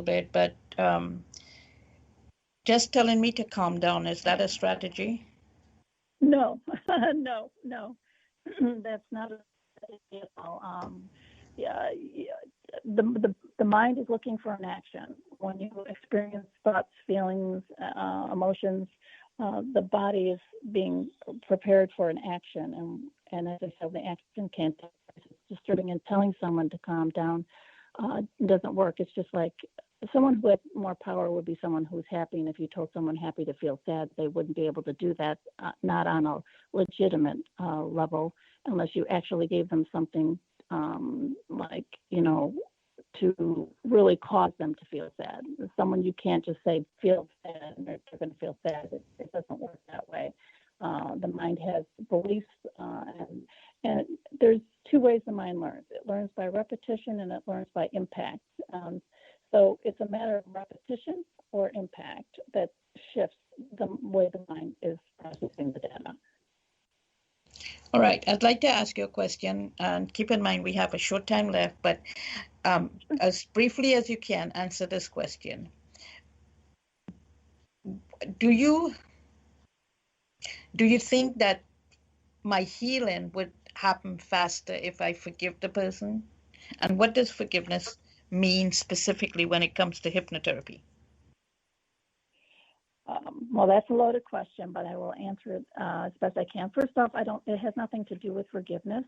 bit, but just telling me to calm down, is that a strategy? No, no, that's not a strategy at all. Yeah, the mind is looking for an action. When you experience thoughts, feelings, emotions, the body is being prepared for an action. And as I said, the action can't take place. It's disturbing, and telling someone to calm down doesn't work. It's just like someone who had more power would be someone who's happy. And if you told someone happy to feel sad, they wouldn't be able to do that, not on a legitimate level, unless you actually gave them something like, to really cause them to feel sad. Someone you can't just say feel sad and they're going to feel sad. It doesn't work that way. The mind has beliefs, and there's two ways the mind learns. It learns by repetition and it learns by impact. So it's a matter of repetition or impact that shifts the way the mind is processing the data. All right, I'd like to ask you a question, and keep in mind we have a short time left, but as briefly as you can, answer this question. Do you think that my healing would happen faster if I forgive the person? And what does forgiveness mean specifically when it comes to hypnotherapy? Well, that's a loaded question, but I will answer it as best I can. First off, it has nothing to do with forgiveness.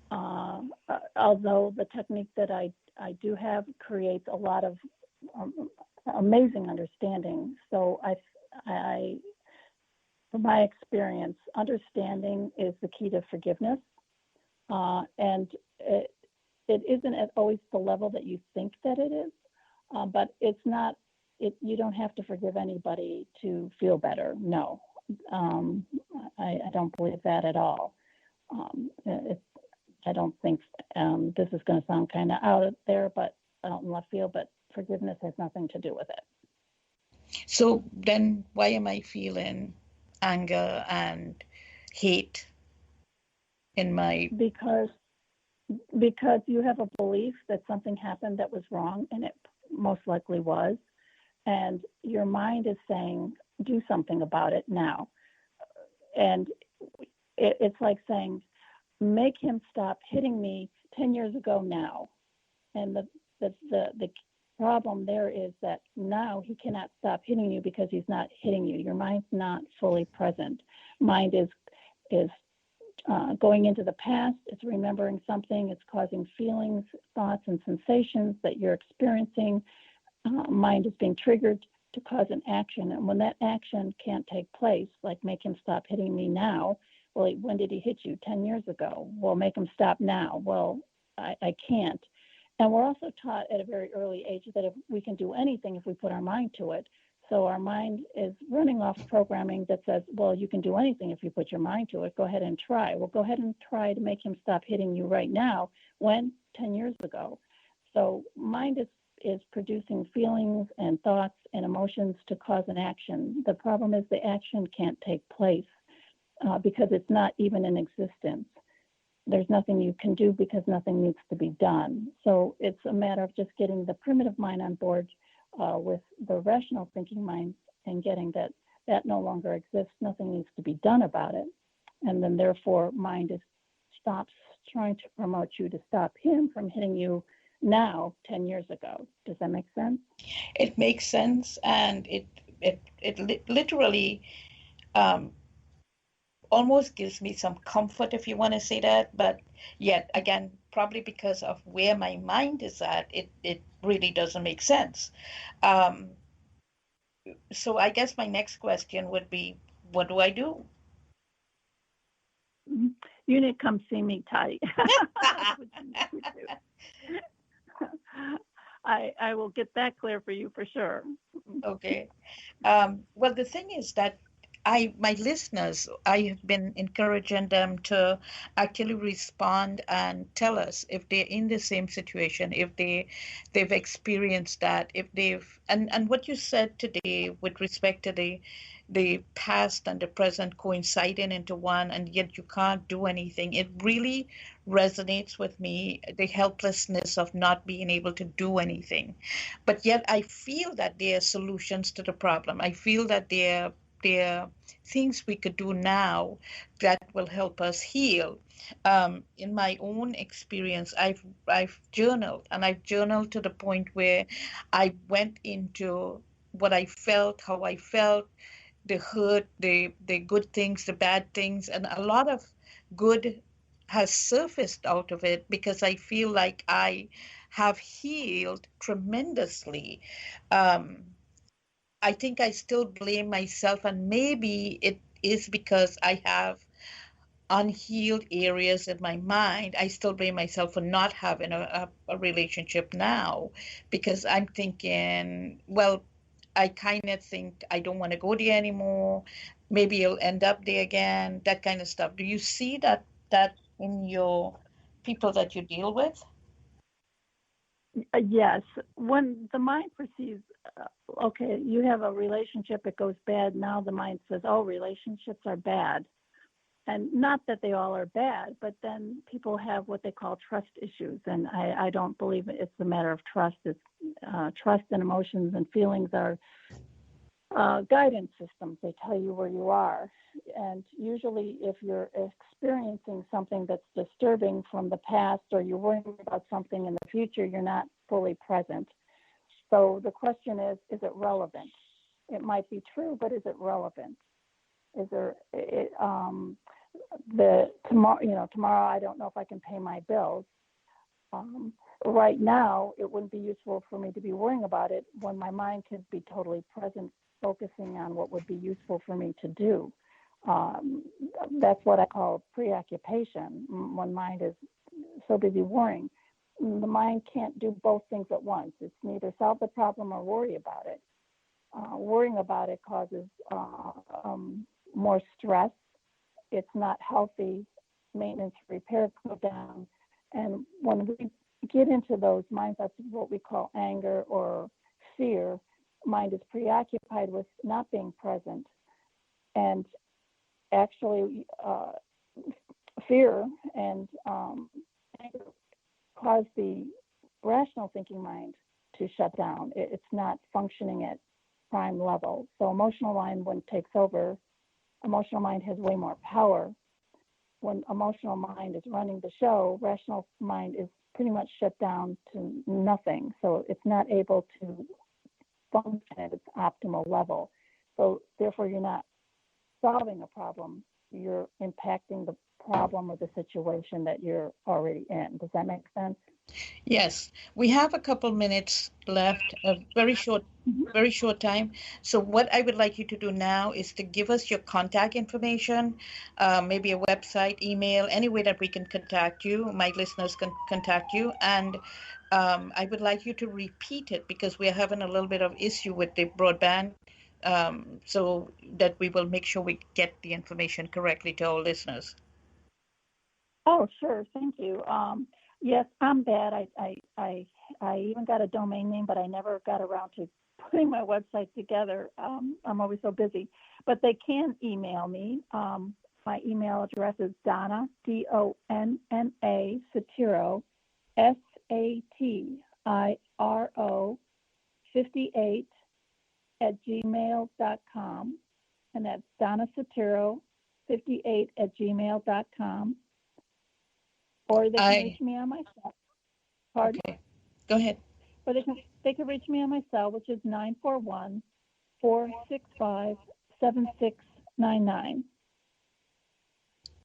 Although the technique that I do have creates a lot of amazing understanding. So from my experience, understanding is the key to forgiveness. And it isn't at always the level that you think that it is, but it's not. You don't have to forgive anybody to feel better. No, I don't believe that at all. I don't think this is going to sound kind of out there, but out in left field, but forgiveness has nothing to do with it. So then why am I feeling anger and hate in my... Because you have a belief that something happened that was wrong, and it most likely was. And your mind is saying, do something about it now. And it's like saying, make him stop hitting me 10 years ago now. And the problem there is that now he cannot stop hitting you because he's not hitting you. Your mind's not fully present. Mind is going into the past. It's remembering something. It's causing feelings, thoughts, and sensations that you're experiencing. Mind is being triggered to cause an action. And when that action can't take place, like make him stop hitting me now, well, when did he hit you? 10 years ago. Well, make him stop now. Well, I can't. And we're also taught at a very early age that if we can do anything if we put our mind to it. So our mind is running off programming that says, well, you can do anything if you put your mind to it. Go ahead and try. Well, go ahead and try to make him stop hitting you right now. When? 10 years ago. So mind is producing feelings and thoughts and emotions to cause an action. The problem is the action can't take place because it's not even in existence. There's nothing you can do because nothing needs to be done. So it's a matter of just getting the primitive mind on board with the rational thinking mind and getting that no longer exists. Nothing needs to be done about it. And then therefore mind stops trying to promote you to stop him from hitting you now 10 years ago. Does that make sense? It makes sense, and it literally almost gives me some comfort, if you want to say that, but yet again, probably because of where my mind is at, it really doesn't make sense. So I guess my next question would be, what do I do? You need to come see me, Tati. I will get that clear for you for sure. Okay. Well, the thing is that my listeners, I have been encouraging them to actually respond and tell us if they're in the same situation, if they've experienced that, if they've and what you said today with respect to the past and the present coinciding into one, and yet you can't do anything. It really resonates with me, the helplessness of not being able to do anything. But yet I feel that there are solutions to the problem. I feel that there are things we could do now that will help us heal. In my own experience, I've journaled, and I've journaled to the point where I went into what I felt, how I felt, the hurt, the good things, the bad things, and a lot of good has surfaced out of it because I feel like I have healed tremendously. Um, I think I still blame myself, and maybe it is because I have unhealed areas in my mind. I still blame myself for not having a relationship now because I'm thinking, well, I kind of think I don't want to go there anymore. Maybe you'll end up there again, that kind of stuff. Do you see that in your people that you deal with? Yes, when the mind perceives, okay, you have a relationship, it goes bad. Now the mind says, oh, relationships are bad. And not that they all are bad, but then people have what they call trust issues. And I don't believe it's a matter of trust. It's trust and emotions and feelings are guidance systems. They tell you where you are. And usually, if you're experiencing something that's disturbing from the past or you're worrying about something in the future, you're not fully present. So the question is it relevant? It might be true, but is it relevant? Is there tomorrow I don't know if I can pay my bills. Right now, it wouldn't be useful for me to be worrying about it when my mind could be totally present, focusing on what would be useful for me to do. That's what I call preoccupation. When mind is so busy worrying, the mind can't do both things at once. It's neither solve the problem or worry about it. Worrying about it causes more stress. It's not healthy. Maintenance, repair go down. And when we get into those mindsets of what we call anger or fear, mind is preoccupied with not being present. And actually, fear and anger cause the rational thinking mind to shut down. It's not functioning at prime level. So emotional mind, when it takes over, emotional mind has way more power. When emotional mind is running the show, rational mind is pretty much shut down to nothing. So it's not able to function at its optimal level. So therefore, you're not solving a problem. You're impacting the problem or the situation that you're already in. Does that make sense? Yes, we have a couple minutes left, a very short time. So what I would like you to do now is to give us your contact information, maybe a website, email, any way that we can contact you. My listeners can contact you, and I would like you to repeat it because we are having a little bit of issue with the broadband, so that we will make sure we get the information correctly to our listeners. Oh, sure. Thank you. Yes, I'm bad. I even got a domain name, but I never got around to putting my website together. I'm always so busy. But they can email me. My email address is Donna, DONNA, Satiro, SATIRO 58 @gmail.com. And that's Donna Satiro 58 @gmail.com. Or they can reach me on my cell. Pardon? Okay, go ahead. Or they can reach me on my cell, which is 941-465-7699.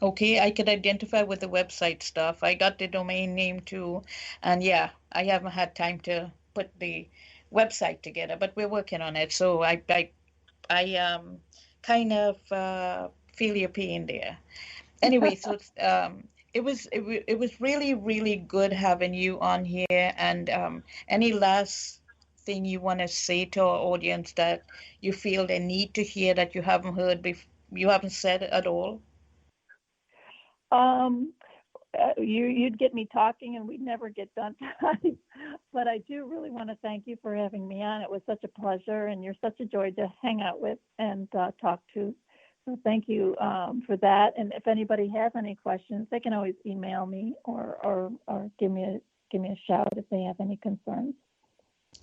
Okay, I could identify with the website stuff. I got the domain name too, and yeah, I haven't had time to put the website together, but we're working on it. So I kind of feel your pain there. Anyway, so it was really really good having you on here. And any last thing you want to say to our audience that you feel they need to hear that you haven't heard you haven't said at all? Um, you'd get me talking and we'd never get done. But I do really want to thank you for having me on. It was such a pleasure, and you're such a joy to hang out with and talk to. So thank you for that. And if anybody has any questions, they can always email me or give me a shout if they have any concerns.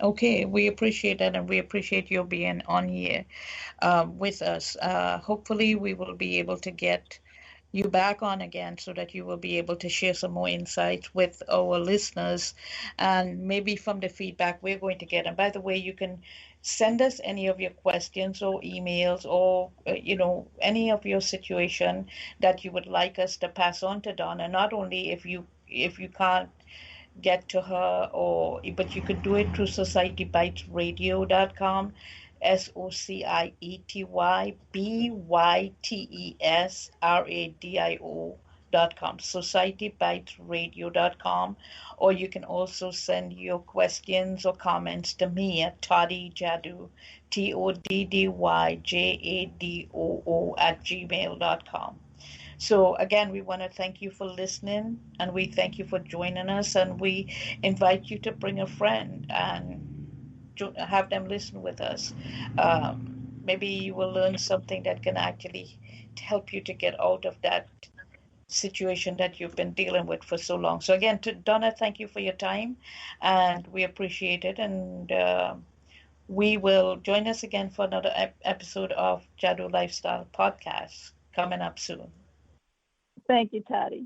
Okay, we appreciate that, and we appreciate you being on here with us. Hopefully, we will be able to get you back on again so that you will be able to share some more insights with our listeners and maybe from the feedback we're going to get. And by the way, you can send us any of your questions or emails or any of your situation that you would like us to pass on to Donna. Not only if you can't get to her, or but you could do it through societybitesradio.com, societybytesradio.com, societybitesradio.com. Or you can also send your questions or comments to me at Toddy Jadoo, TODDYJADOO @gmail.com. So again, we want to thank you for listening, and we thank you for joining us, and we invite you to bring a friend and have them listen with us. Maybe you will learn something that can actually help you to get out of that situation that you've been dealing with for so long. So again, to Donna, thank you for your time, and we appreciate it. And we will join us again for another episode of Jadoo Lifestyle Podcast coming up soon. Thank you, Toddy.